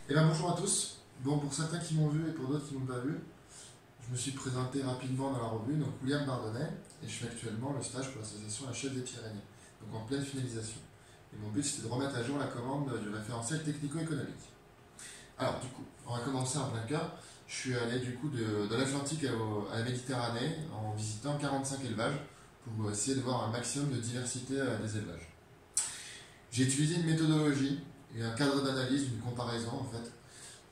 Eh bien, bonjour à tous. Bon, pour certains qui m'ont vu et pour d'autres qui ne m'ont pas vu, je me suis présenté rapidement dans la revue, donc William Bardonnay, et je fais actuellement le stage pour l'association La Chef des Pyrénées, donc en pleine finalisation. Et mon but c'était de remettre à jour la commande du référentiel technico-économique. Alors, du coup, on va commencer en plein cœur. Je suis allé du coup de l'Atlantique à la Méditerranée en visitant 45 élevages pour essayer de voir un maximum de diversité des élevages. J'ai utilisé une méthodologie et un cadre d'analyse, une comparaison en fait.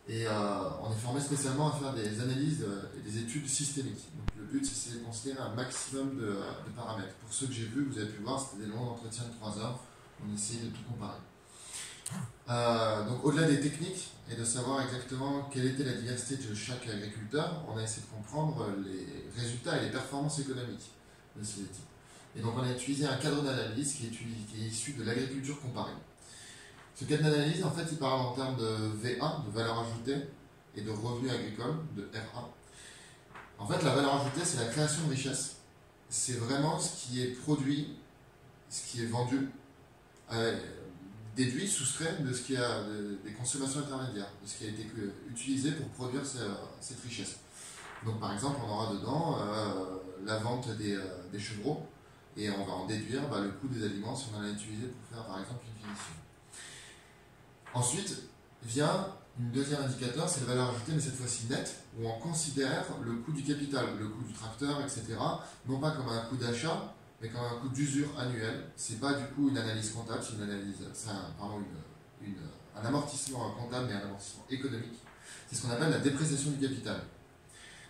Et on est formé spécialement à faire des analyses et des études systémiques. Donc le but, c'est de considérer un maximum de paramètres. Pour ceux que j'ai vus, vous avez pu voir, c'était des longs entretiens de 3 heures. On essayait de tout comparer. Donc au-delà des techniques et de savoir exactement quelle était la diversité de chaque agriculteur, on a essayé de comprendre les résultats et les performances économiques de ces types. Et donc on a utilisé un cadre d'analyse qui est issu de l'agriculture comparée. Ce cadre d'analyse, en fait, il parle en termes de V1, de valeur ajoutée, et de revenu agricole, de R1. En fait, la valeur ajoutée, c'est la création de richesse. C'est vraiment ce qui est produit, ce qui est vendu, déduit, soustrait de ce qui a des consommations intermédiaires, de ce qui a été utilisé pour produire cette richesse. Donc, par exemple, on aura dedans la vente des chevreaux, et on va en déduire le coût des aliments si on en a utilisé pour faire, par exemple, une finition. Ensuite vient une deuxième indicateur, c'est la valeur ajoutée, mais cette fois-ci nette, où on considère le coût du capital, le coût du tracteur, etc., non pas comme un coût d'achat, mais comme un coût d'usure annuel. C'est pas du coup une analyse comptable, c'est une analyse, un amortissement comptable, mais un amortissement économique. C'est ce qu'on appelle la dépréciation du capital.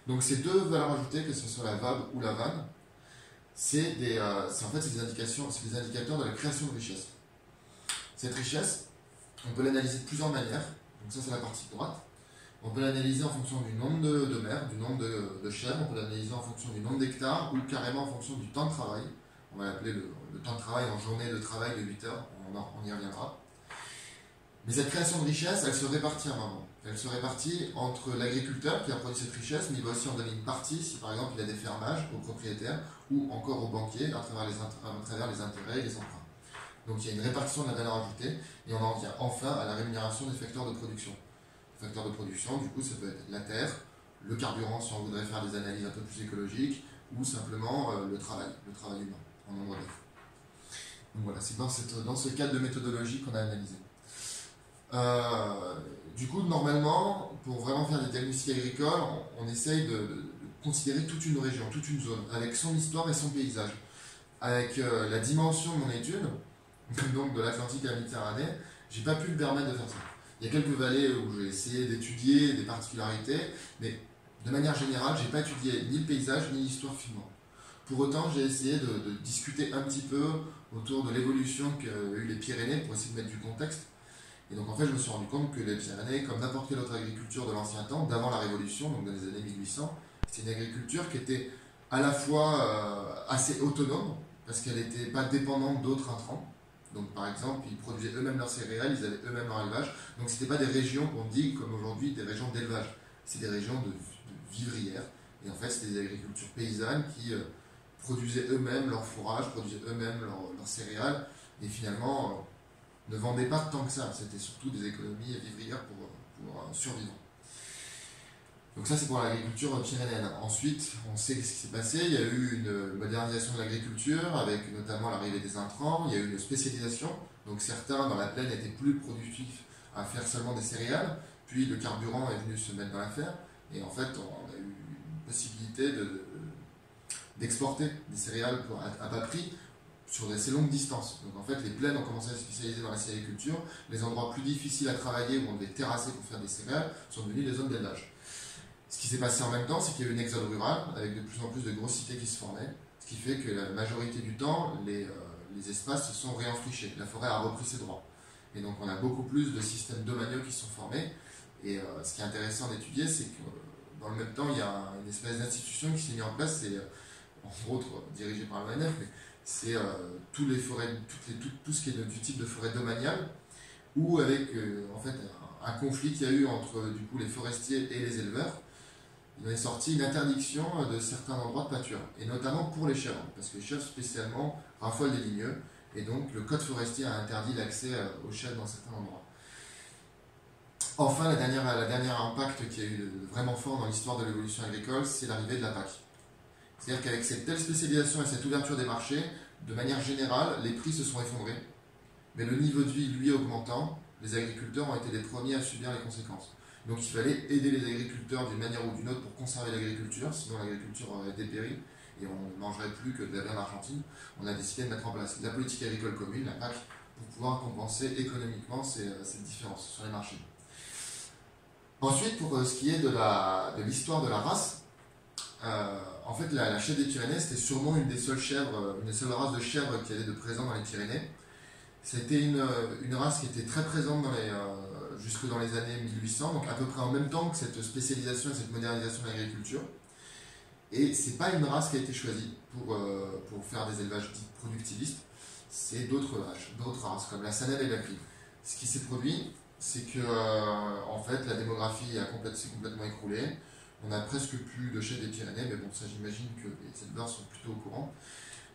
Donc ces deux valeurs ajoutées, que ce soit la VAB ou la VAN, c'est des indicateurs de la création de richesse. Cette richesse, on peut l'analyser de plusieurs manières. Donc ça, c'est la partie droite. On peut l'analyser en fonction du nombre de mères, du nombre de chèvres. On peut l'analyser en fonction du nombre d'hectares ou carrément en fonction du temps de travail. On va l'appeler le temps de travail en journée de travail de 8 heures. On y reviendra. Mais cette création de richesse, elle se répartit à un moment. Elle se répartit entre l'agriculteur qui a produit cette richesse, mais il va aussi en donner une partie si par exemple il a des fermages aux propriétaires ou encore aux banquiers à travers les intérêts et les emprunts. Donc il y a une répartition de la valeur ajoutée et on en vient enfin à la rémunération des facteurs de production. Les facteurs de production, du coup, ça peut être la terre, le carburant si on voudrait faire des analyses un peu plus écologiques, ou simplement le travail humain, en nombre d'œufs. Donc voilà, c'est dans ce cadre de méthodologie qu'on a analysé. Du coup, normalement, pour vraiment faire des diagnostics agricoles, on essaye de considérer toute une région, toute une zone, avec son histoire et son paysage. Avec la dimension de mon étude, donc de l'Atlantique à la Méditerranée, j'ai pas pu me permettre de faire ça. Il y a quelques vallées où j'ai essayé d'étudier des particularités, mais de manière générale, j'ai pas étudié ni le paysage ni l'histoire finement. Pour autant, j'ai essayé de discuter un petit peu autour de l'évolution qu'ont eu les Pyrénées pour essayer de mettre du contexte. Et donc en fait, je me suis rendu compte que les Pyrénées, comme n'importe quelle autre agriculture de l'ancien temps, d'avant la Révolution, donc dans les années 1800, c'était une agriculture qui était à la fois assez autonome, parce qu'elle n'était pas dépendante d'autres intrants. Donc par exemple, ils produisaient eux-mêmes leurs céréales, ils avaient eux-mêmes leur élevage. Donc ce n'était pas des régions qu'on dit comme aujourd'hui des régions d'élevage. C'est des régions de vivrières. Et en fait, c'était des agricultures paysannes qui produisaient eux-mêmes leur fourrage, produisaient eux-mêmes leurs céréales. Et finalement, ne vendaient pas tant que ça. C'était surtout des économies vivrières pour survivre. Donc ça, c'est pour l'agriculture pyrénéenne. Ensuite, on sait ce qui s'est passé. Il y a eu une modernisation de l'agriculture, avec notamment l'arrivée des intrants. Il y a eu une spécialisation. Donc certains, dans la plaine, étaient plus productifs à faire seulement des céréales. Puis le carburant est venu se mettre dans l'affaire. Et en fait, on a eu une possibilité d'exporter des céréales à bas prix sur assez longues distances. Donc en fait, les plaines ont commencé à se spécialiser dans la céréaliculture. Les endroits plus difficiles à travailler, où on devait terrasser pour faire des céréales, sont devenus des zones d'élevage. Ce qui s'est passé en même temps, c'est qu'il y a eu une exode rurale, avec de plus en plus de grosses cités qui se formaient, ce qui fait que la majorité du temps, les espaces se sont réenfrichés. La forêt a repris ses droits. Et donc on a beaucoup plus de systèmes domaniaux qui se sont formés. Et ce qui est intéressant d'étudier, c'est que dans le même temps, il y a une espèce d'institution qui s'est mise en place, c'est entre autres dirigée par l'ONF, mais c'est tous les forêts, tout ce qui est du type de forêt domaniale, ou avec en fait un conflit qu'il y a eu entre du coup les forestiers et les éleveurs. Il est sorti une interdiction de certains endroits de pâture, et notamment pour les chèvres, parce que les chèvres spécialement raffolent des ligneux, et donc le code forestier a interdit l'accès aux chèvres dans certains endroits. Enfin, la dernière impact qui a eu vraiment fort dans l'histoire de l'évolution agricole, c'est l'arrivée de la PAC. C'est-à-dire qu'avec cette telle spécialisation et cette ouverture des marchés, de manière générale, les prix se sont effondrés, mais le niveau de vie, lui, augmentant, les agriculteurs ont été les premiers à subir les conséquences. Donc il fallait aider les agriculteurs d'une manière ou d'une autre pour conserver l'agriculture, sinon l'agriculture aurait dépéri et on ne mangerait plus que de la viande argentine. On a décidé de mettre en place la politique agricole commune, la PAC, pour pouvoir compenser économiquement cette différence sur les marchés. Ensuite, pour ce qui est de l'histoire de la race, en fait, la chèvre des Pyrénées, c'était sûrement une des seules races de chèvres qui avait de présent dans les Pyrénées. C'était une race qui était très présente jusque dans les années 1800, donc à peu près en même temps que cette spécialisation et cette modernisation de l'agriculture. Et c'est pas une race qui a été choisie pour faire des élevages dits productivistes, c'est d'autres races, comme la Sanelle et la Gris. Ce qui s'est produit, c'est que en fait, la démographie s'est complètement écroulée. On a presque plus de chèvres des Pyrénées, mais bon, ça j'imagine que les éleveurs sont plutôt au courant.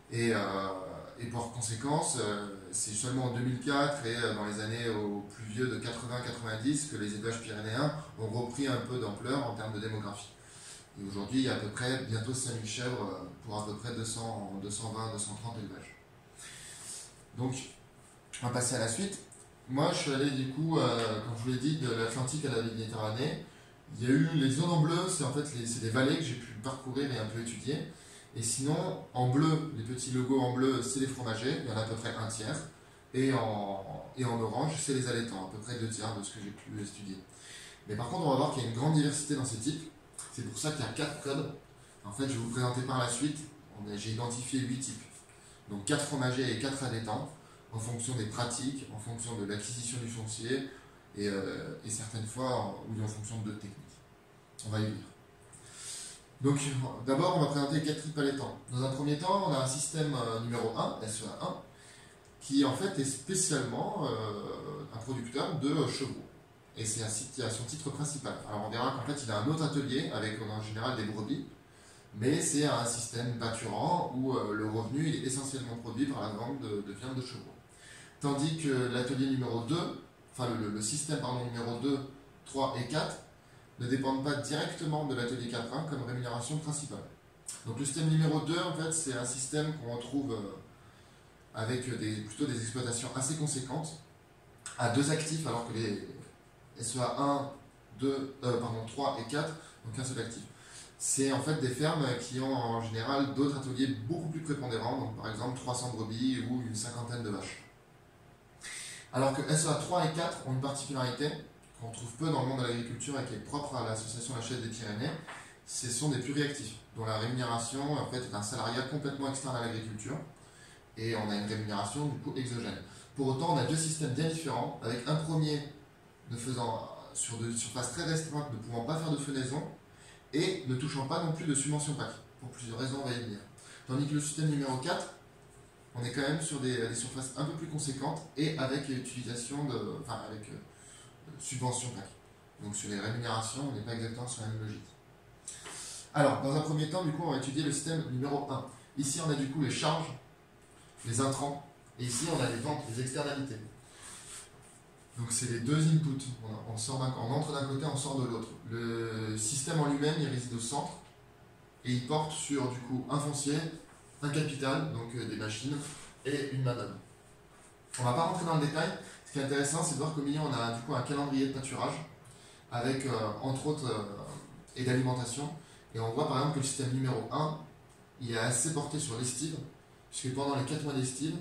Et par conséquence, c'est seulement en 2004 et dans les années au plus vieux de 80-90 que les élevages pyrénéens ont repris un peu d'ampleur en termes de démographie. Et aujourd'hui, il y a à peu près bientôt 5000 chèvres pour à peu près 220-230 élevages. Donc, on va passer à la suite. Moi, je suis allé du coup, comme je vous l'ai dit, de l'Atlantique à la Méditerranée. Il y a eu les zones en bleu, c'est des vallées que j'ai pu parcourir et un peu étudier. Et sinon, en bleu, les petits logos en bleu, c'est les fromagers, il y en a à peu près un tiers. Et en orange, c'est les allaitants, à peu près 2 tiers de ce que j'ai pu étudier. Mais par contre, on va voir qu'il y a une grande diversité dans ces types. C'est pour ça qu'il y a 4 codes. En fait, je vais vous présenter par la suite. J'ai identifié 8 types. Donc 4 fromagers et 4 allaitants, en fonction des pratiques, en fonction de l'acquisition du foncier, et certaines fois, en fonction de 2 techniques. On va y venir. Donc, d'abord, on va présenter les 4 types allaitants. Dans un premier temps, on a un système numéro 1, SEA1, qui en fait est spécialement un producteur de chevaux. Et c'est un site qui a son titre principal. Alors, on verra qu'en fait, il a un autre atelier avec en général des brebis, mais c'est un système pâturant où le revenu il est essentiellement produit par la vente de viande de chevaux. Tandis que l'atelier numéro 2, enfin le système numéro 2, 3 et 4, ne dépendent pas directement de l'atelier 4.1 comme rémunération principale. Donc le système numéro 2, en fait, c'est un système qu'on retrouve avec plutôt des exploitations assez conséquentes, à 2 actifs, alors que les SEA 1, 3 et 4 n'ont qu'un seul actif. C'est en fait des fermes qui ont en général d'autres ateliers beaucoup plus prépondérants, donc par exemple 300 brebis ou une 50aine de vaches. Alors que SEA 3 et 4 ont une particularité qu'on trouve peu dans le monde de l'agriculture et qui est propre à l'association La Chèvre des Pyrénées, ce sont des pluriactifs, dont la rémunération en fait, est un salariat complètement externe à l'agriculture, et on a une rémunération du coup exogène. Pour autant, on a 2 systèmes bien différents, avec un premier ne faisant sur des surfaces très restreintes, ne pouvant pas faire de fenaison, et ne touchant pas non plus de subvention PAC, pour plusieurs raisons, on va y venir. Tandis que le système numéro 4, on est quand même sur des surfaces un peu plus conséquentes, et avec utilisation avec subvention PAC. Donc sur les rémunérations, on n'est pas exactement sur la même logique. Alors, dans un premier temps, du coup, on va étudier le système numéro 1. Ici, on a du coup les charges, les intrants, et ici, on a les ventes, les externalités. Donc c'est les 2 inputs. On entre d'un côté, on sort de l'autre. Le système en lui-même, il réside au centre, et il porte sur du coup un foncier, un capital, donc des machines, et une main-d'œuvre. On ne va pas rentrer dans le détail. Ce qui est intéressant, c'est de voir qu'au milieu, on a du coup un calendrier de pâturage, avec entre autres et d'alimentation. Et on voit par exemple que le système numéro 1, il est assez porté sur l'estive, puisque pendant les 4 mois d'estive,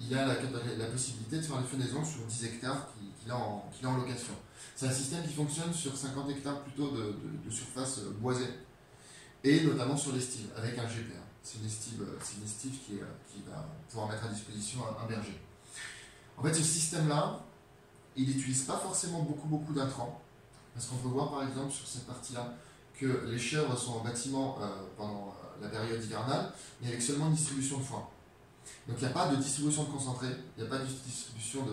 il a la possibilité de faire des fenaisons sur 10 hectares qu'il a en location. C'est un système qui fonctionne sur 50 hectares plutôt de surface boisée, et notamment sur l'estive, avec un GPA. C'est une estive qui va pouvoir mettre à disposition un berger. En fait, ce système-là, il n'utilise pas forcément beaucoup d'intrants, parce qu'on peut voir par exemple sur cette partie-là que les chèvres sont en bâtiment pendant la période hivernale, mais avec seulement une distribution de foin. Donc il n'y a pas de distribution de concentré, il n'y a pas de distribution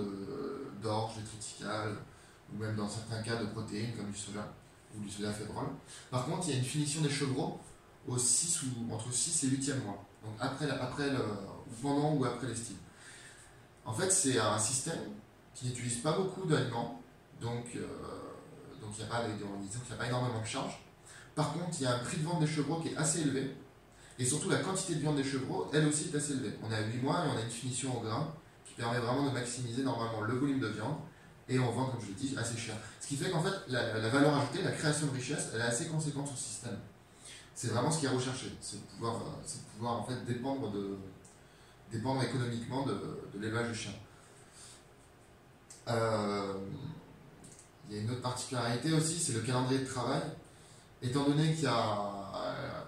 d'orge, de triticale, ou même dans certains cas de protéines comme du soja ou du soja fébrole. Par contre, il y a une finition des chevreaux entre 6 et 8e mois, donc pendant ou après l'estive. En fait, c'est un système qui n'utilise pas beaucoup d'aliments, donc donc il n'y a pas énormément de charges. Par contre, il y a un prix de vente des chevreaux qui est assez élevé, et surtout la quantité de viande des chevreaux, elle aussi est assez élevée. On est à 8 mois et on a une finition au grain qui permet vraiment de maximiser normalement le volume de viande, et on vend, comme je l'ai dit, assez cher. Ce qui fait qu'en fait, la valeur ajoutée, la création de richesse, elle est assez conséquente sur le système. C'est vraiment ce qui est recherché, c'est de pouvoir en fait dépendre économiquement de l'élevage de chiens. Il y a une autre particularité aussi, c'est le calendrier de travail. Étant donné qu'il y a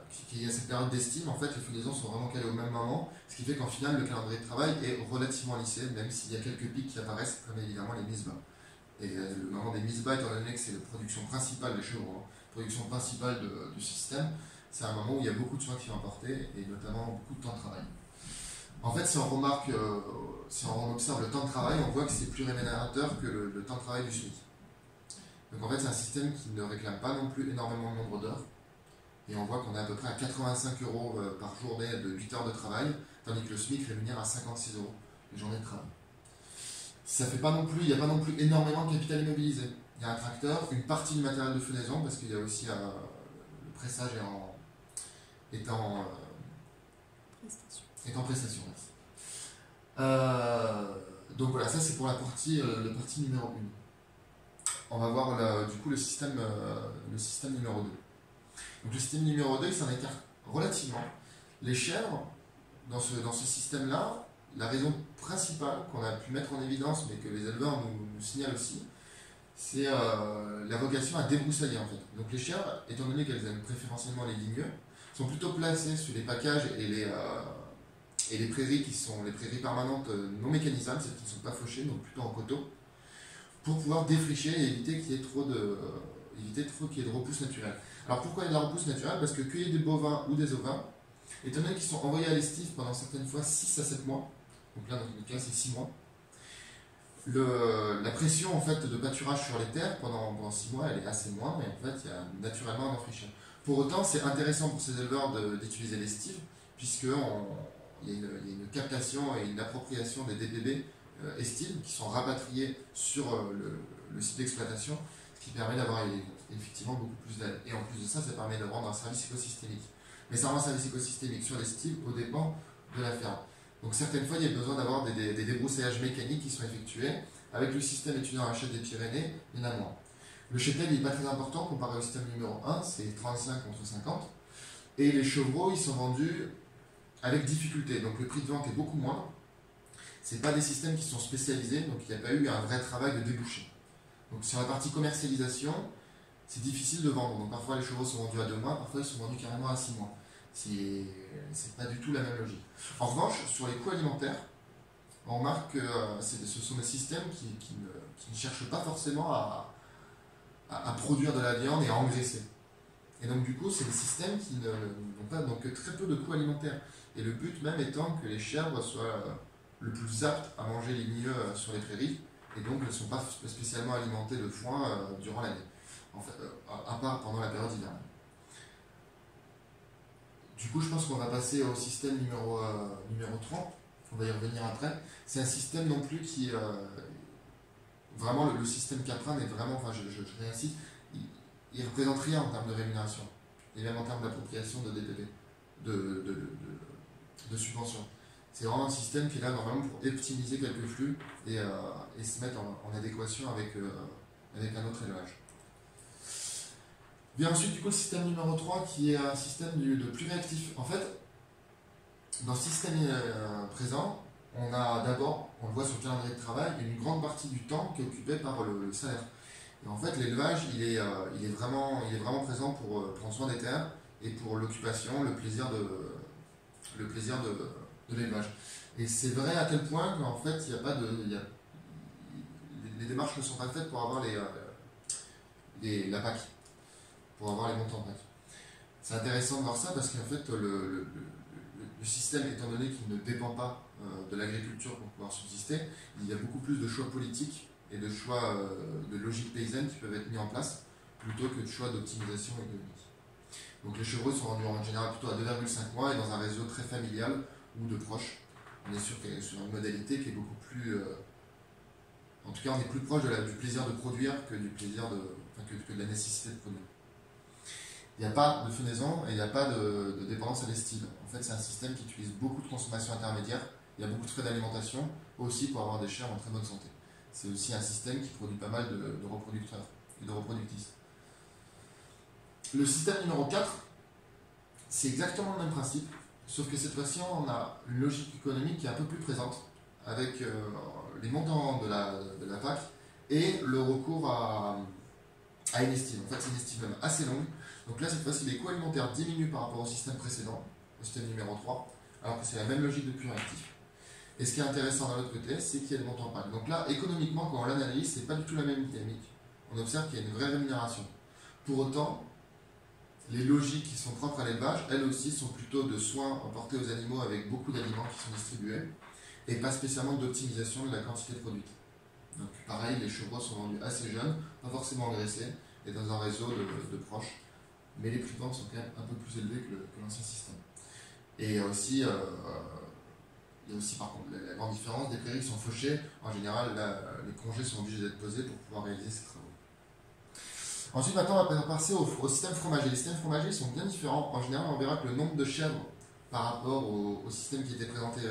cette période d'estime, en fait, les flottaisons sont vraiment calées au même moment, ce qui fait qu'en final, le calendrier de travail est relativement lissé, même s'il y a quelques pics qui apparaissent, comme évidemment les mises bas. Et le moment des mises bas, étant donné que c'est la production principale des chevaux, production principale du système, c'est un moment où il y a beaucoup de soins qui sont apportés, et notamment beaucoup de temps de travail. En fait, si on observe le temps de travail, on voit que c'est plus rémunérateur que le temps de travail du SMIC. Donc en fait, c'est un système qui ne réclame pas non plus énormément de nombre d'heures. Et on voit qu'on est à peu près à 85 € par journée de 8 heures de travail, tandis que le SMIC rémunère à 56 € les journées de travail. Il n'y a pas non plus énormément de capital immobilisé. Il y a un tracteur, une partie du matériel de fenaison, parce qu'il y a aussi le pressage est en prestation. Donc voilà, ça c'est pour la partie numéro 1. On va voir du coup le système numéro 2. Donc le système numéro 2, il s'en écarte relativement. Les chèvres, dans ce système-là, la raison principale qu'on a pu mettre en évidence, mais que les éleveurs nous signalent aussi, c'est la vocation à débroussailler en fait. Donc les chèvres, étant donné qu'elles aiment préférentiellement les ligneux, sont plutôt placées sur les packages et les prairies qui sont les prairies permanentes non mécanisables, celles qui ne sont pas fauchées, donc plutôt en coteaux, pour pouvoir défricher et éviter qu'il y ait trop de repousse naturelle. Alors pourquoi il y a de la repousse naturelle? Parce que cueillir des bovins ou des ovins, étant donné qu'ils sont envoyés à l'estive pendant certaines fois 6 à 7 mois, donc là dans notre cas c'est 6 mois, la pression en fait de pâturage sur les terres pendant 6 mois elle est assez moindre, et en fait il y a naturellement un enfrichage. Pour autant, c'est intéressant pour ces éleveurs d'utiliser l'estive, puisqu'il y a une captation et une appropriation des DPB estives qui sont rapatriés sur le site d'exploitation, ce qui permet d'avoir effectivement beaucoup plus d'aide. Et en plus de ça, ça permet de rendre un service écosystémique. Mais ça rend un service écosystémique sur l'estive aux dépens de la ferme. Donc certaines fois, il y a besoin d'avoir des débroussaillasses mécaniques qui sont effectués. Avec le système étudiant à la chèvre des Pyrénées, il y en a moins. Le cheptel n'est pas très important comparé au système numéro 1, c'est 35 contre 50. Et les chevreaux, ils sont vendus avec difficulté. Donc le prix de vente est beaucoup moindre. Ce n'est pas des systèmes qui sont spécialisés, donc il n'y a pas eu un vrai travail de débouché. Donc sur la partie commercialisation, c'est difficile de vendre. Donc parfois les chevaux sont vendus à 2 mois, parfois ils sont vendus carrément à 6 mois. C'est pas du tout la même logique. En revanche, sur les coûts alimentaires, on remarque que ce sont des systèmes qui ne cherchent pas forcément à produire de la viande et à engraisser. Et donc du coup, c'est des systèmes qui n'ont pas donc très peu de coûts alimentaires. Et le but même étant que les chèvres soient le plus aptes à manger les ligneux sur les prairies, et donc ne sont pas spécialement alimentées de foin durant l'année, en fait, à part pendant la période hivernale. Du coup, je pense qu'on va passer au système numéro 3. On va y revenir après. C'est un système non plus qui... vraiment, le système Caprin est vraiment... Enfin, je réinsiste, il ne représente rien en termes de rémunération. Et même en termes d'appropriation de DPP, de subventions. C'est vraiment un système qui est là normalement pour optimiser quelques flux et se mettre en adéquation avec un autre élevage. Vient ensuite du coup le système numéro 3 qui est un système de plus réactif. En fait, dans ce système présent, on a d'abord, on le voit sur le calendrier de travail, une grande partie du temps qui est occupée par le salaire. Et en fait, l'élevage, il est vraiment présent pour prendre soin des terres et pour l'occupation, le plaisir de l'élevage. Et c'est vrai à tel point qu'en fait, les démarches ne sont pas faites pour avoir la PAC, pour avoir les montants PAC. C'est intéressant de voir ça parce qu'en fait, le système, étant donné qu'il ne dépend pas de l'agriculture pour pouvoir subsister, il y a beaucoup plus de choix politiques et de choix de logique paysanne qui peuvent être mis en place plutôt que de choix d'optimisation économique. Donc les chevreaux sont vendus en général plutôt à 2,5 mois et dans un réseau très familial ou de proches. On est sur une modalité qui est beaucoup plus En tout cas, on est plus proche du plaisir de produire que du plaisir que de la nécessité de produire. Il n'y a pas de fenaison et il n'y a pas de dépendance à l'estive. En fait, c'est un système qui utilise beaucoup de consommation intermédiaire. Il y a beaucoup de frais d'alimentation, aussi pour avoir des chèvres en très bonne santé. C'est aussi un système qui produit pas mal de reproducteurs et de reproductrices. Le système numéro 4, c'est exactement le même principe, sauf que cette fois-ci, on a une logique économique qui est un peu plus présente, avec les montants de la PAC et le recours à une estime. En fait, c'est une estime même assez longue. Donc là, cette fois-ci, les coûts alimentaires diminuent par rapport au système précédent, au système numéro 3, alors que c'est la même logique de puits réactif. Et ce qui est intéressant d'un autre côté, c'est qu'il y a des montants PAC. Donc là, économiquement, quand on l'analyse, c'est pas du tout la même dynamique. On observe qu'il y a une vraie rémunération. Pour autant, les logiques qui sont propres à l'élevage, elles aussi, sont plutôt de soins apportés aux animaux avec beaucoup d'aliments qui sont distribués, et pas spécialement d'optimisation de la quantité de produite. Donc pareil, les chevaux sont vendus assez jeunes, pas forcément engraissés, et dans un réseau de proches. Mais les prix de vente sont quand même un peu plus élevés que l'ancien système. Et il y a aussi par contre la grande différence, des prairies sont fauchées. En général, là, les congés sont obligés d'être posés pour pouvoir réaliser ces travaux. Ensuite, maintenant, on va passer au système fromager. Les systèmes fromagers sont bien différents. En général, on verra que le nombre de chèvres par rapport au système qui était présenté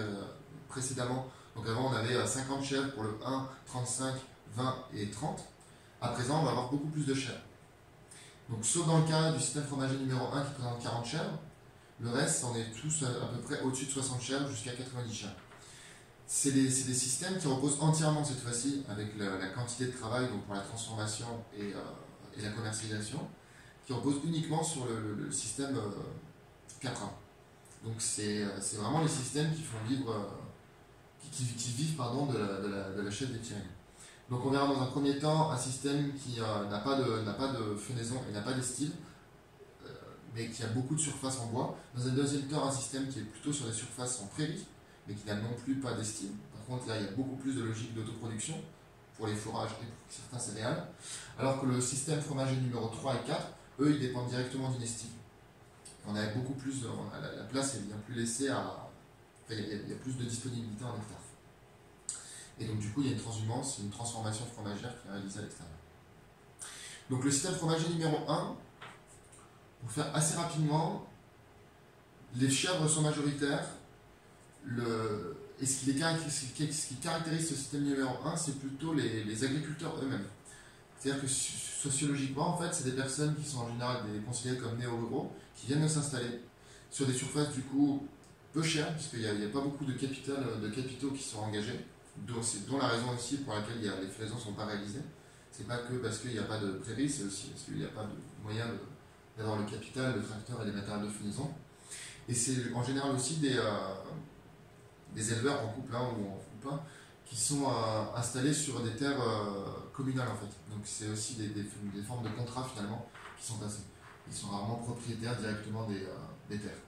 précédemment. Donc avant, on avait 50 chèvres pour le 1, 35, 20 et 30. À présent, on va avoir beaucoup plus de chèvres. Donc, sauf dans le cas du système fromager numéro 1 qui présente 40 chèvres, le reste, on est tous à peu près au-dessus de 60 chèvres jusqu'à 90 chèvres. C'est des systèmes qui reposent entièrement cette fois-ci avec la quantité de travail donc pour la transformation et la commercialisation, qui reposent uniquement sur le système 4A. Donc c'est vraiment les systèmes qui font vivre, qui vivent de la chèvre des Pyrénées. Donc on verra dans un premier temps un système qui n'a pas de fenaison et n'a pas d'estive, mais qui a beaucoup de surface en bois. Dans un deuxième temps, un système qui est plutôt sur des surfaces en prairie, mais qui n'a non plus pas d'estime. Par contre, là, il y a beaucoup plus de logique d'autoproduction pour les fourrages et pour certains céréales. Alors que le système fromager numéro 3 et 4, eux, ils dépendent directement d'une estime. On a beaucoup plus, la place est bien plus laissée à... Enfin, il y a plus de disponibilité en hectare. Et donc, du coup, il y a une transhumance, une transformation fromagère qui est réalisée à l'extérieur. Donc, le système fromager numéro 1, pour faire assez rapidement, les chèvres sont majoritaires. Et ce qui caractérise ce système numéro 1, c'est plutôt les agriculteurs eux-mêmes. C'est-à-dire que sociologiquement, en fait, c'est des personnes qui sont en général considérées comme néo-ruraux, qui viennent de s'installer sur des surfaces du coup peu chères, puisqu'il n'y a pas beaucoup de capitaux qui sont engagés, dont la raison aussi pour laquelle les fenaisons ne sont pas réalisées. C'est pas que parce qu'il n'y a pas de prairies, c'est aussi parce qu'il n'y a pas de moyen d'avoir le capital, le tracteur et les matériels de fenaison. Et c'est en général aussi des éleveurs en couple ou en couple qui sont installés sur des terres communales en fait. Donc c'est aussi des formes de contrats finalement qui sont passées. Ils sont rarement propriétaires directement des terres.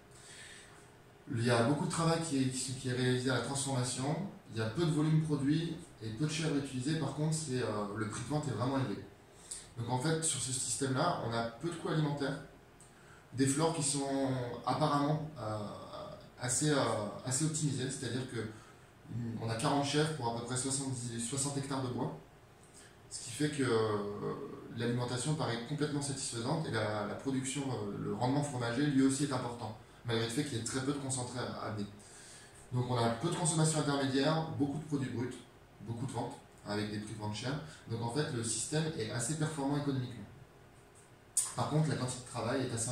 Il y a beaucoup de travail qui est réalisé à la transformation. Il y a peu de volume produit et peu de chèvres utilisées. Par contre, le prix de vente est vraiment élevé. Donc en fait, sur ce système-là, on a peu de coûts alimentaires, des flores qui sont apparemment assez optimisées, c'est-à-dire qu'on a 40 chèvres pour à peu près 60 hectares de bois, ce qui fait que l'alimentation paraît complètement satisfaisante et la production, le rendement fromager lui aussi est important, malgré le fait qu'il y ait très peu de concentré à amener. Donc on a peu de consommation intermédiaire, beaucoup de produits bruts, beaucoup de ventes, avec des prix de vente chers. Donc en fait, le système est assez performant économiquement. Par contre, la quantité de travail est assez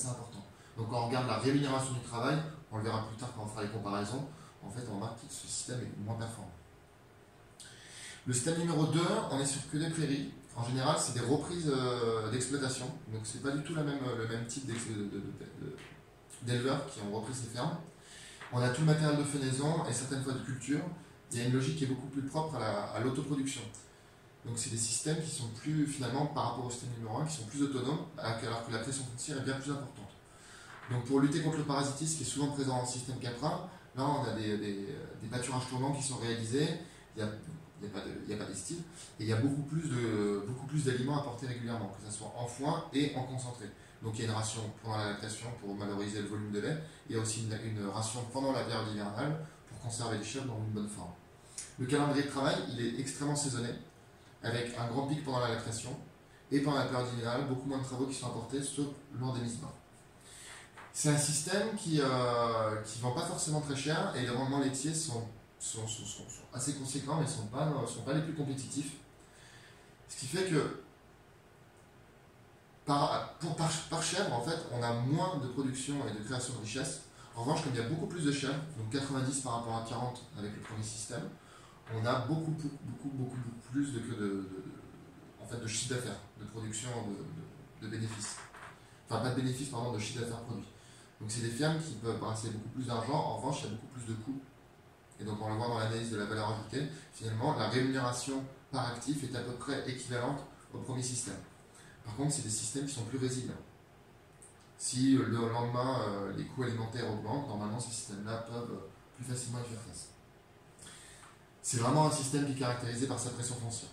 importante. Donc quand on regarde la rémunération du travail, on le verra plus tard quand on fera les comparaisons, en fait on remarque que ce système est moins performant. Le système numéro 2, on est sur que des prairies. En général, c'est des reprises d'exploitation. Donc c'est pas du tout le même type d'éleveurs qui ont repris ces fermes. On a tout le matériel de fenaison et certaines fois de culture. Il y a une logique qui est beaucoup plus propre à l'autoproduction. Donc c'est des systèmes qui sont plus, finalement, par rapport au système numéro 1, qui sont plus autonomes, alors que la pression foncière est bien plus importante. Donc pour lutter contre le parasitisme qui est souvent présent dans le système Capra, là on a des pâturages tournants qui sont réalisés, il n'y a pas d'estive, et il y a beaucoup plus d'aliments apportés régulièrement, que ce soit en foin et en concentré. Donc il y a une ration pendant la lactation pour valoriser le volume de lait, il y a aussi une ration pendant la période hivernale pour conserver les chèvres dans une bonne forme. Le calendrier de travail, il est extrêmement saisonné, avec un grand pic pendant la lactation, et pendant la période hivernale, beaucoup moins de travaux qui sont apportés, sauf lors des mises bains. C'est un système qui ne vend pas forcément très cher, et les rendements laitiers sont assez conséquents, mais ne sont pas les plus compétitifs. Ce qui fait que par chèvre, en fait, on a moins de production et de création de richesse. En revanche, comme il y a beaucoup plus de chèvres, donc 90 par rapport à 40 avec le premier système, on a beaucoup plus en fait, de chiffre d'affaires, de production, de bénéfices. Enfin, pas de bénéfices, pardon, de chiffre d'affaires produit. Donc c'est des fermes qui peuvent brasser beaucoup plus d'argent, en revanche, il y a beaucoup plus de coûts. Et donc on le voit dans l'analyse de la valeur ajoutée, finalement, la rémunération par actif est à peu près équivalente au premier système. Par contre, c'est des systèmes qui sont plus résilients. Si le lendemain, les coûts alimentaires augmentent, normalement, ces systèmes-là peuvent plus facilement y faire face. C'est vraiment un système qui est caractérisé par sa pression foncière.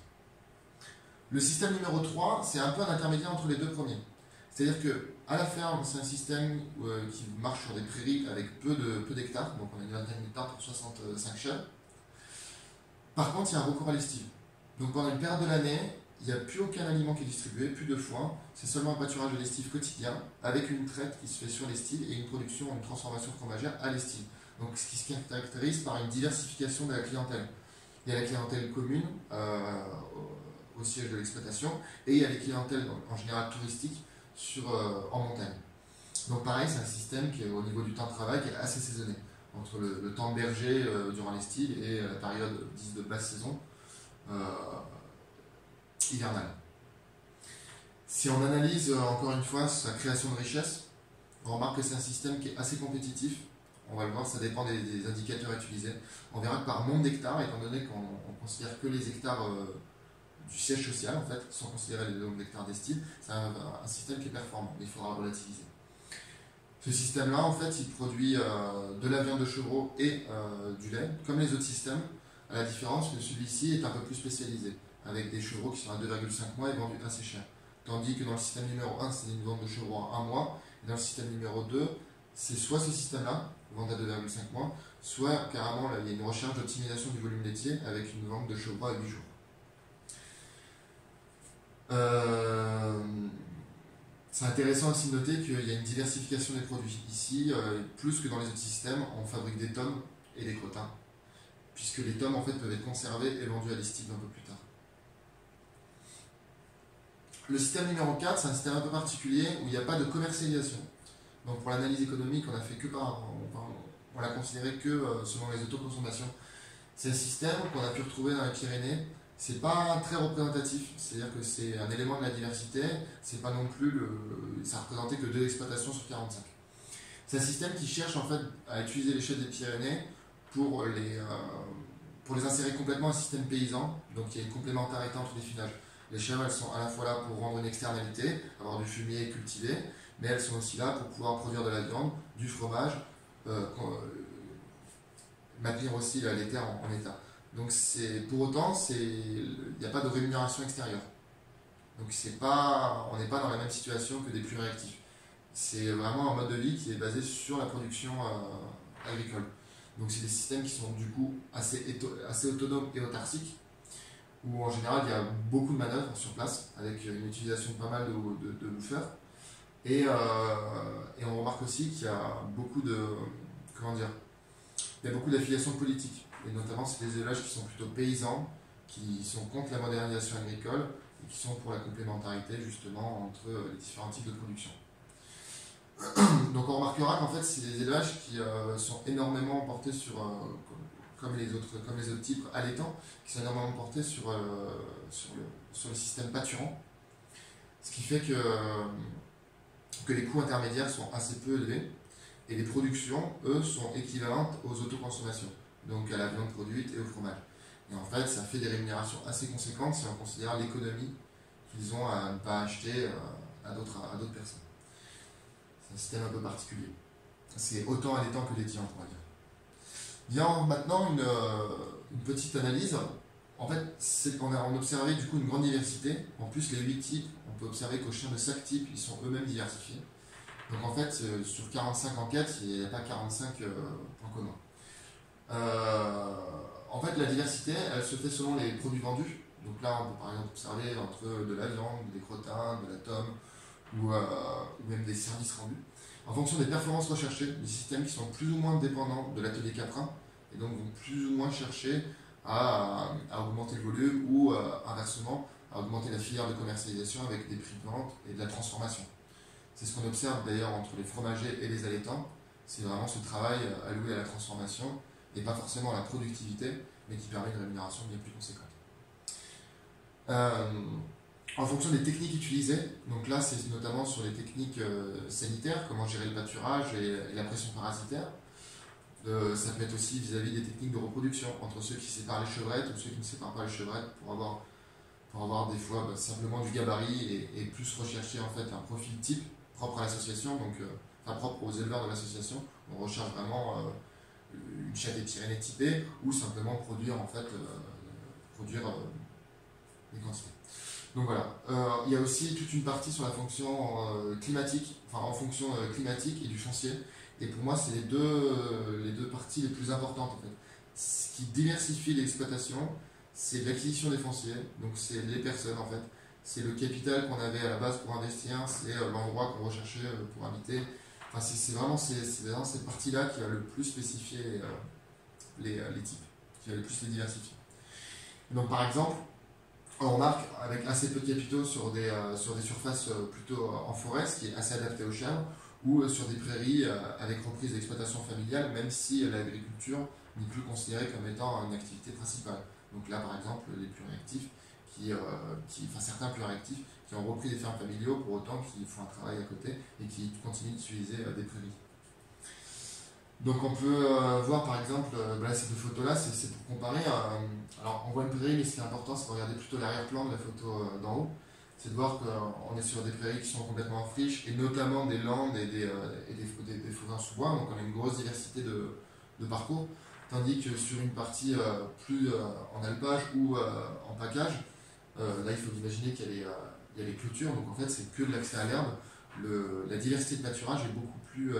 Le système numéro 3, c'est un peu un intermédiaire entre les deux premiers. C'est-à-dire qu'à la ferme, c'est un système qui marche sur des prairies avec peu d'hectares, donc on a une vingtaine d'hectares pour 65 chèvres. Par contre, il y a un recours à l'estive. Donc pendant une période de l'année, il n'y a plus aucun aliment qui est distribué, plus de foin, c'est seulement un pâturage de l'estive quotidien, avec une traite qui se fait sur l'estive et une production, une transformation fromagère à l'estive. Donc ce qui se caractérise par une diversification de la clientèle. Il y a la clientèle commune au siège de l'exploitation, et il y a les clientèles en général touristiques en montagne. Donc pareil, c'est un système qui est au niveau du temps de travail qui est assez saisonné, entre le temps de berger durant l'estive et la période dite de basse saison hivernale. Si on analyse encore une fois sa création de richesse, on remarque que c'est un système qui est assez compétitif. On va le voir, ça dépend des indicateurs utilisés. On verra que par nombre d'hectares, étant donné qu'on ne considère que les hectares du siège social, en fait, sans considérer les nombres d'hectares d'estive, c'est un système qui est performant, mais il faudra le relativiser. Ce système-là, en fait, il produit de la viande de chevreau et du lait, comme les autres systèmes, à la différence que celui-ci est un peu plus spécialisé, avec des chevreaux qui sont à 2,5 mois et vendus assez cher. Tandis que dans le système numéro 1, c'est une vente de chevreau à 1 mois, et dans le système numéro 2, c'est soit ce système-là, vente à 2,5 mois, soit carrément, là, il y a une recherche d'optimisation du volume laitier avec une vente de chevreau à 8 jours. C'est intéressant aussi de noter qu'il y a une diversification des produits. Ici, plus que dans les autres systèmes, on fabrique des tomes et des crottins, puisque les tomes en fait, peuvent être conservés et vendus à l'estive un peu plus tard. Le système numéro 4, c'est un système un peu particulier où il n'y a pas de commercialisation. Donc pour l'analyse économique, on a fait que on l'a considéré que selon les autoconsommations. C'est un système qu'on a pu retrouver dans les Pyrénées. C'est pas très représentatif, c'est-à-dire que c'est un élément de la diversité, c'est pas non plus ça représentait que 2 exploitations sur 45. C'est un système qui cherche en fait à utiliser les chèvres des Pyrénées pour les insérer complètement dans un système paysan, donc il y a une complémentarité entre les filages. Les chèvres, elles sont à la fois là pour rendre une externalité, avoir du fumier cultivé, mais elles sont aussi là pour pouvoir produire de la viande, du fromage, maintenir aussi les terres en état. Donc pour autant, il n'y a pas de rémunération extérieure. Donc on n'est pas dans la même situation que des plus réactifs. C'est vraiment un mode de vie qui est basé sur la production agricole. Donc c'est des systèmes qui sont du coup assez autonomes et autarciques, où en général il y a beaucoup de manœuvres sur place, avec une utilisation de pas mal de bouffeurs. Et on remarque aussi qu'il y a beaucoup d'affiliations politiques. Et notamment, c'est des élevages qui sont plutôt paysans, qui sont contre la modernisation agricole et qui sont pour la complémentarité justement entre les différents types de production. Donc on remarquera qu'en fait, c'est des élevages qui sont énormément portés sur, comme les autres types allaitants, qui sont énormément portés sur le système pâturant. Ce qui fait que les coûts intermédiaires sont assez peu élevés et les productions, eux, sont équivalentes aux autoconsommations, donc à la viande produite et au fromage. Et en fait, ça fait des rémunérations assez conséquentes si on considère l'économie qu'ils ont à ne pas acheter à d'autres personnes. C'est un système un peu particulier. C'est autant allaitant que laitier, on pourrait dire. Vient maintenant une petite analyse. En fait, on a observé du coup une grande diversité. En plus, les 8 types, on peut observer qu'aux chiens de chaque type, ils sont eux-mêmes diversifiés. Donc en fait, sur 45 enquêtes, il n'y a pas 45 points communs. en fait, la diversité, elle se fait selon les produits vendus. Donc là, on peut par exemple observer entre de la viande, des crottins, de la tome ou même des services rendus. En fonction des performances recherchées, des systèmes qui sont plus ou moins dépendants de l'atelier Caprin et donc vont plus ou moins chercher à augmenter le volume ou inversement à augmenter la filière de commercialisation avec des prix de vente et de la transformation. C'est ce qu'on observe d'ailleurs entre les fromagers et les allaitants. C'est vraiment ce travail alloué à la transformation et pas forcément à la productivité, mais qui permet une rémunération bien plus conséquente. En fonction des techniques utilisées, donc là c'est notamment sur les techniques sanitaires, comment gérer le pâturage et la pression parasitaire. Ça peut être aussi vis-à-vis des techniques de reproduction, entre ceux qui séparent les chevrettes ou ceux qui ne séparent pas les chevrettes pour avoir des fois simplement du gabarit et plus rechercher en fait un profil type propre à l'association, donc propre aux éleveurs de l'association. On recherche vraiment une chatte et Pyrénées typée ou simplement produire des quantités. Donc voilà. Il y a aussi toute une partie sur la fonction climatique, enfin en fonction climatique et du foncier. Et pour moi, c'est les deux parties les plus importantes en fait. Ce qui diversifie l'exploitation, c'est l'acquisition des fonciers, donc c'est les personnes en fait. C'est le capital qu'on avait à la base pour investir, c'est l'endroit qu'on recherchait pour habiter. Enfin, c'est vraiment cette partie-là qui va le plus spécifier les types, qui va le plus les diversifier. Donc par exemple, on remarque avec assez peu de capitaux sur des surfaces plutôt en forêt, ce qui est assez adapté aux chèvres, ou sur des prairies avec reprise d'exploitation familiale, même si l'agriculture n'est plus considérée comme étant une activité principale. Donc là, par exemple, les plus réactifs, certains plus réactifs, qui ont repris des fermes familiaux, pour autant qu'ils font un travail à côté et qui continuent d'utiliser des prairies. Donc on peut voir par exemple, ces deux photos-là, c'est pour comparer. Alors on voit une prairie, mais ce qui est important, c'est de regarder plutôt l'arrière-plan de la photo d'en haut. C'est de voir qu'on est sur des prairies qui sont complètement en friche, et notamment des landes et des forêts en sous-bois, donc on a une grosse diversité de parcours. Tandis que sur une partie plus en alpage ou en pacage, là il faut imaginer qu'il y a les clôtures, donc en fait c'est que de l'accès à l'herbe. La diversité de pâturage est beaucoup plus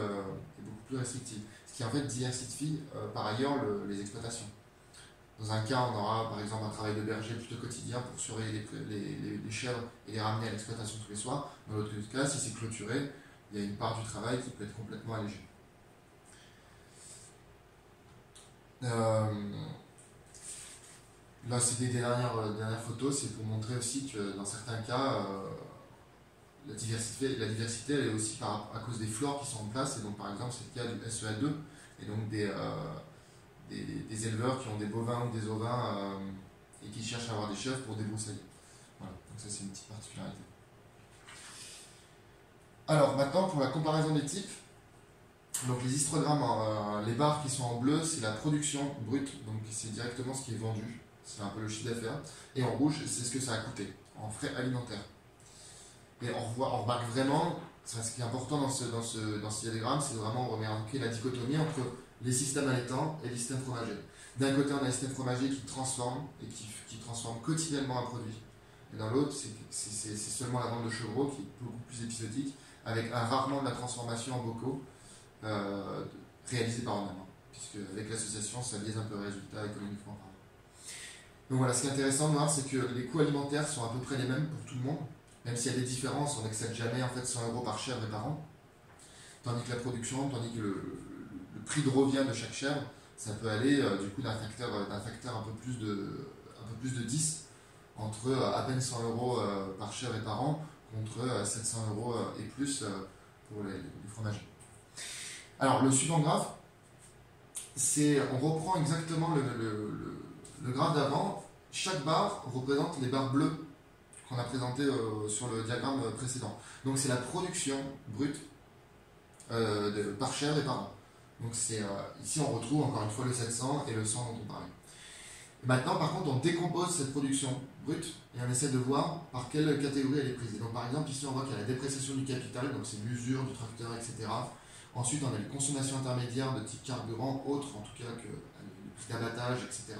restrictive, ce qui en fait diversifie par ailleurs les exploitations. Dans un cas, on aura par exemple un travail de berger plutôt quotidien pour surveiller les chèvres et les ramener à l'exploitation tous les soirs. Dans l'autre cas, si c'est clôturé, il y a une part du travail qui peut être complètement allégée. Là, c'est des dernières photos, c'est pour montrer aussi que dans certains cas, la diversité elle est aussi à cause des flores qui sont en place. Et donc, par exemple, c'est le cas du SEA2, et donc des éleveurs qui ont des bovins ou des ovins et qui cherchent à avoir des chèvres pour débroussailler. Voilà, donc ça, c'est une petite particularité. Alors, maintenant, pour la comparaison des types, donc les histogrammes, les barres qui sont en bleu, c'est la production brute, donc c'est directement ce qui est vendu, c'est un peu le chiffre d'affaires, et en rouge, c'est ce que ça a coûté, en frais alimentaires. Et on remarque vraiment, ce qui est important dans ce diagramme, c'est de vraiment remarquer la dichotomie entre les systèmes allaitants et les systèmes fromagers. D'un côté, on a les systèmes fromagers qui transforment, et qui transforment quotidiennement un produit. Et dans l'autre, c'est seulement la vente de chevreaux qui est beaucoup plus épisodique, avec rarement de la transformation en bocaux, réalisé par eux-mêmes, puisque avec l'association ça biaise un peu le résultat économiquement parlant. Donc voilà, ce qui est intéressant de voir, c'est que les coûts alimentaires sont à peu près les mêmes pour tout le monde, même s'il y a des différences, on n'excède jamais en fait 100 € par chèvre et par an, tandis que tandis que le prix de revient de chaque chèvre, ça peut aller du coup d'un facteur un peu plus de 10, entre à peine 100 € par chèvre et par an, contre 700 € et plus pour les fromagers. Alors, le suivant graphe, on reprend exactement le graphe d'avant. Chaque barre représente les barres bleues qu'on a présentées sur le diagramme précédent. Donc, c'est la production brute par chèvre et par an. Donc, ici, on retrouve encore une fois le 700 et le 100 dont on parlait. Maintenant, par contre, on décompose cette production brute et on essaie de voir par quelle catégorie elle est prise. Et donc, par exemple, ici, on voit qu'il y a la dépréciation du capital, donc c'est l'usure du tracteur, etc. Ensuite, on a les consommations intermédiaires de type carburant, autres en tout cas que les prix d'abattage, etc.,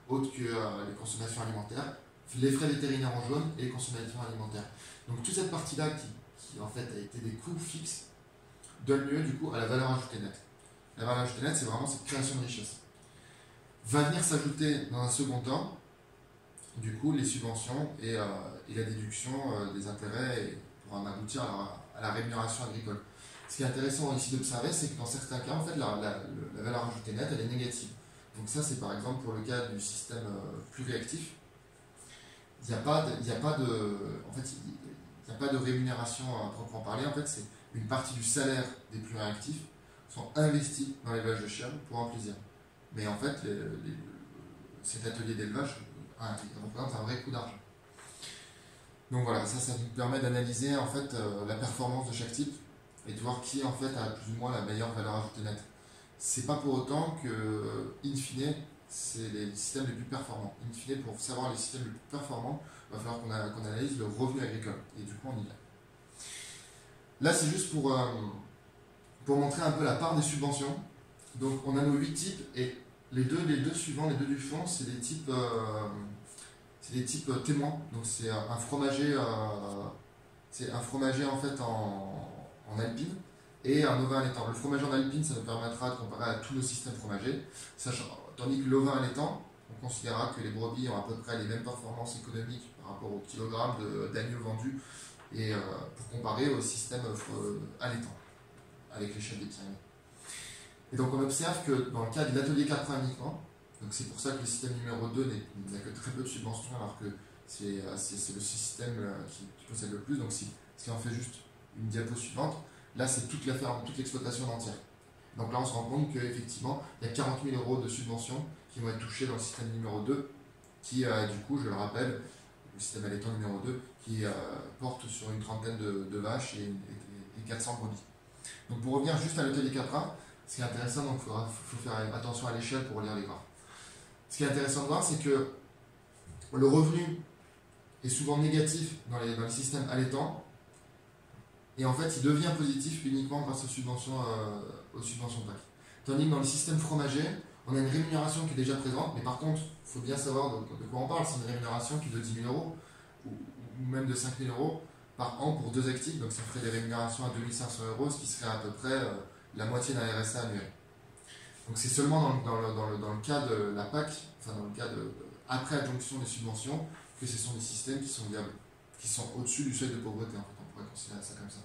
autres que les consommations alimentaires, les frais vétérinaires en jaune et les consommations alimentaires. Donc toute cette partie-là qui en fait a été des coûts fixes donne lieu du coup à la valeur ajoutée nette. La valeur ajoutée nette, c'est vraiment cette création de richesse. va venir s'ajouter dans un second temps, du coup, les subventions et la déduction des intérêts pour en aboutir à la rémunération agricole. Ce qui est intéressant ici d'observer, c'est que dans certains cas, en fait, la valeur ajoutée nette, elle est négative. Donc ça, c'est par exemple pour le cas du système pluriactif. Il n'y a pas de rémunération à proprement parler. En fait, c'est une partie du salaire des pluriactifs sont investis dans l'élevage de chèvres pour un plaisir. Mais en fait, cet atelier d'élevage représente un vrai coût d'argent. Donc voilà, ça nous permet d'analyser en fait la performance de chaque type et de voir qui en fait a plus ou moins la meilleure valeur ajoutée nette. C'est pas pour autant que, in fine, c'est les systèmes les plus performants. In fine, pour savoir les systèmes les plus performants, il va falloir qu'on analyse le revenu agricole. Et du coup, on y vient. Là, c'est juste pour montrer un peu la part des subventions. Donc, on a nos 8 types et les deux suivants, les deux du fond, c'est des types témoins. Donc, c'est un fromager en fait en alpine et un ovin allaitant. Le fromager en alpine, ça nous permettra de comparer à tous nos systèmes fromagers, tandis que l'ovin allaitant, on considérera que les brebis ont à peu près les mêmes performances économiques par rapport au kilogramme d'agneau vendu et pour comparer au système allaitant avec les chefs des Pyrénées. Et donc on observe que dans le cas de l'atelier Caprin uniquement, donc c'est pour ça que le système numéro 2 n'a que très peu de subventions alors que c'est le système qui possède le plus. Donc si on fait juste une diapo suivante, là c'est toute la ferme, toute l'exploitation entière. Donc là on se rend compte qu'effectivement il y a 40 000 euros de subventions qui vont être touchées dans le système numéro 2 qui du coup, je le rappelle, le système allaitant numéro 2 qui porte sur une trentaine de vaches et 400 brebis. Donc pour revenir juste à l'atelier Caprin, ce qui est intéressant, donc il faut faire attention à l'échelle pour lire les graphes. Ce qui est intéressant de voir, c'est que le revenu est souvent négatif dans les systèmes allaitants, et en fait il devient positif uniquement grâce aux subventions PAC. Tandis que dans les systèmes fromagers, on a une rémunération qui est déjà présente, mais par contre, il faut bien savoir de quoi on parle. C'est une rémunération qui est de 10 000 euros, ou même de 5 000 euros par an pour 2 actifs, donc ça ferait des rémunérations à 2 500 euros, ce qui serait à peu près la moitié d'un RSA annuel. Donc c'est seulement dans le cas de la PAC, enfin dans le cas après adjonction des subventions, que ce sont des systèmes qui sont viables, qui sont au-dessus du seuil de pauvreté, en fait, on pourrait considérer ça comme ça.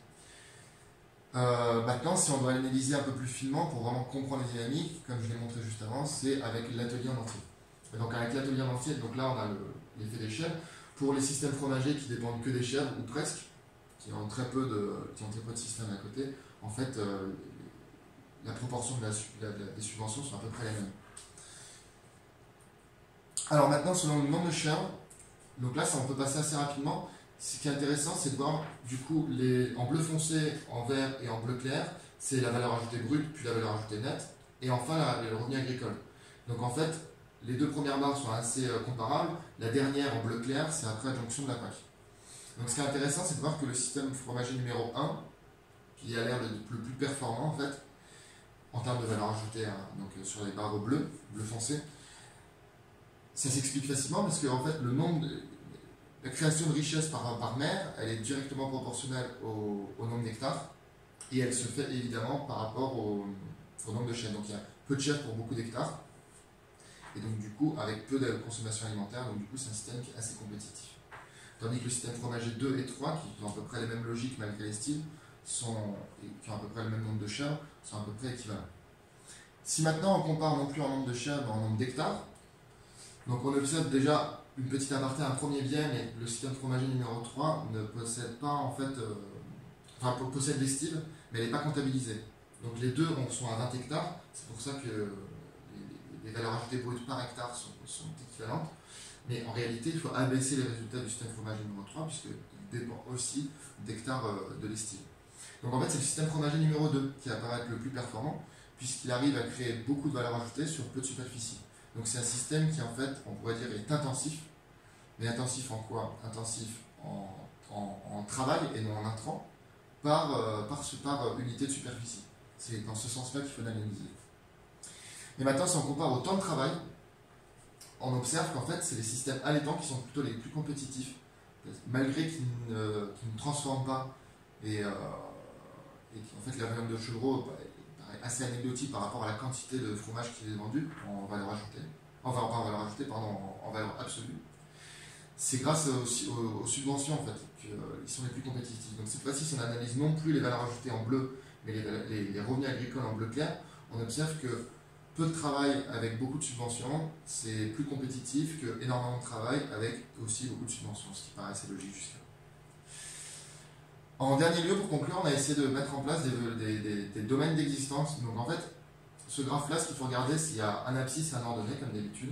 Maintenant, si on doit analyser un peu plus finement pour vraiment comprendre les dynamiques, comme je l'ai montré juste avant, c'est avec l'atelier en entier. Et donc avec l'atelier en entier, donc là on a l'effet des chèvres. Pour les systèmes fromagers qui dépendent que des chèvres, ou presque, qui ont très peu de systèmes à côté, en fait, la proportion des subventions sont à peu près les mêmes. Alors maintenant, selon le nombre de chèvres, donc là, ça on peut passer assez rapidement. Ce qui est intéressant, c'est de voir, du coup, en bleu foncé, en vert et en bleu clair, c'est la valeur ajoutée brute, puis la valeur ajoutée nette, et enfin le revenu agricole. Donc en fait, les deux premières barres sont assez comparables. La dernière, en bleu clair, c'est après adjonction de la PAC. Donc ce qui est intéressant, c'est de voir que le système fromager numéro 1, qui a l'air le plus performant, en fait, en termes de valeur ajoutée, hein, donc sur les barres bleu foncé, ça s'explique facilement parce que en fait, la création de richesse par mère, elle est directement proportionnelle au nombre d'hectares et elle se fait évidemment par rapport au nombre de chèvres. Donc il y a peu de chèvres pour beaucoup d'hectares et donc du coup avec peu de consommation alimentaire, donc du coup c'est un système qui est assez compétitif. Tandis que le système fromager 2 et 3, qui ont à peu près les mêmes logiques malgré les styles, qui ont à peu près le même nombre de chèvres, sont à peu près équivalents. Si maintenant on compare non plus en nombre de chèvres mais en nombre d'hectares, donc on observe déjà une petite aparté, un premier biais, mais le système fromager numéro 3 ne possède pas en fait, possède les styles, mais elle n'est pas comptabilisée. Donc les deux sont à 20 hectares, c'est pour ça que les valeurs ajoutées brutes par hectare sont équivalentes. Mais en réalité, il faut abaisser les résultats du système fromager numéro 3, puisqu'il dépend aussi d'hectares de l'estime. Donc en fait, c'est le système fromager numéro 2 qui apparaît le plus performant, puisqu'il arrive à créer beaucoup de valeur ajoutée sur peu de superficie. Donc c'est un système qui en fait, on pourrait dire, est intensif. Mais intensif en quoi? Intensif en travail et non en intrant, par unité de superficie. C'est dans ce sens-là qu'il faut l'analyser. Et maintenant, si on compare au temps de travail, on observe qu'en fait, c'est les systèmes allaitants qui sont plutôt les plus compétitifs, malgré qu'ils ne transforment pas et qu'en fait, la viande de chevreau paraît assez anecdotique par rapport à la quantité de fromage qui est vendu en valeur ajoutée. enfin pas en valeur ajoutée, pardon, en valeur absolue, c'est grâce aux subventions en fait qu'ils sont les plus compétitifs. Donc cette fois-ci, si on analyse non plus les valeurs ajoutées en bleu, mais les revenus agricoles en bleu clair, on observe que peu de travail avec beaucoup de subventions, c'est plus compétitif que énormément de travail avec aussi beaucoup de subventions, ce qui paraît assez logique jusqu'à là. En dernier lieu, pour conclure, on a essayé de mettre en place des domaines d'existence. Donc en fait, ce graphe-là, ce qu'il faut regarder, c'est qu'il y a un abscisse et un ordonnée, comme d'habitude.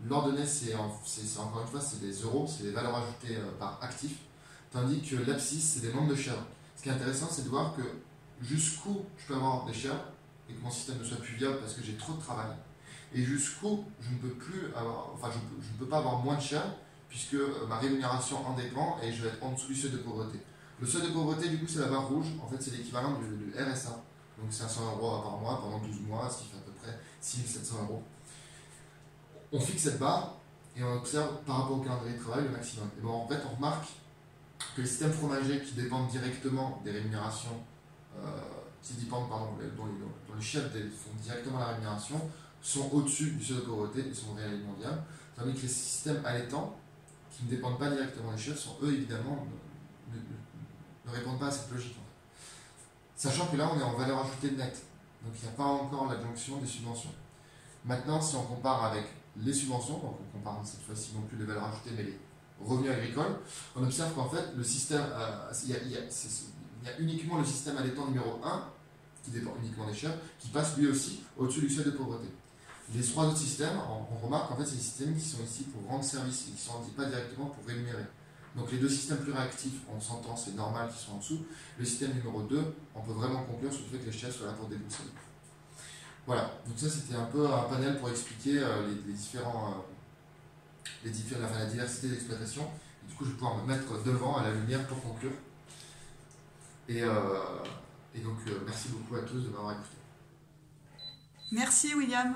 L'ordonnée, c'est encore une fois, c'est des euros, c'est des valeurs ajoutées par actif, tandis que l'abscisse, c'est des nombres de chèvres. Ce qui est intéressant, c'est de voir que jusqu'où je peux avoir des chèvres et que mon système ne soit plus viable parce que j'ai trop de travail, et jusqu'où je ne peux plus avoir, enfin, je ne peux pas avoir moins de chèvres puisque ma rémunération en dépend et je vais être en dessous du seuil de pauvreté. Le seuil de pauvreté, du coup, c'est la barre rouge. En fait, c'est l'équivalent du RSA. Donc, c'est 500 euros par mois pendant 12 mois, ce qui fait à peu près 6700 euros. On fixe cette barre et on observe par rapport au calendrier de travail le maximum. Et bon, en fait, on remarque que les systèmes fromagers qui dépendent directement des rémunérations, dont les chefs font directement la rémunération, sont au-dessus du seuil de pauvreté et sont réellement mondiales. Tandis que les systèmes allaitants, qui ne dépendent pas directement des chefs, sont eux évidemment ne répondent pas à cette logique. Sachant que là, on est en valeur ajoutée nette. Donc il n'y a pas encore l'adjonction des subventions. Maintenant, si on compare avec les subventions, donc on compare cette fois-ci non plus les valeurs ajoutées, mais les revenus agricoles, on observe qu'en fait, le système, il y a uniquement le système allaitant numéro 1, qui dépend uniquement des chèvres, qui passe lui aussi au-dessus du seuil de pauvreté. Les trois autres systèmes, on remarque qu'en fait, c'est des systèmes qui sont ici pour rendre service et qui ne sont pas directement pour rémunérer. Donc les deux systèmes plus réactifs, on s'entend, c'est normal qu'ils soient en dessous. Le système numéro 2, on peut vraiment conclure sur le fait que les chefs soient là pour débourser. Voilà, donc ça c'était un peu un panel pour expliquer la diversité d'exploitation. Du coup, je vais pouvoir me mettre devant à la lumière pour conclure. Et donc, merci beaucoup à tous de m'avoir écouté. Merci William.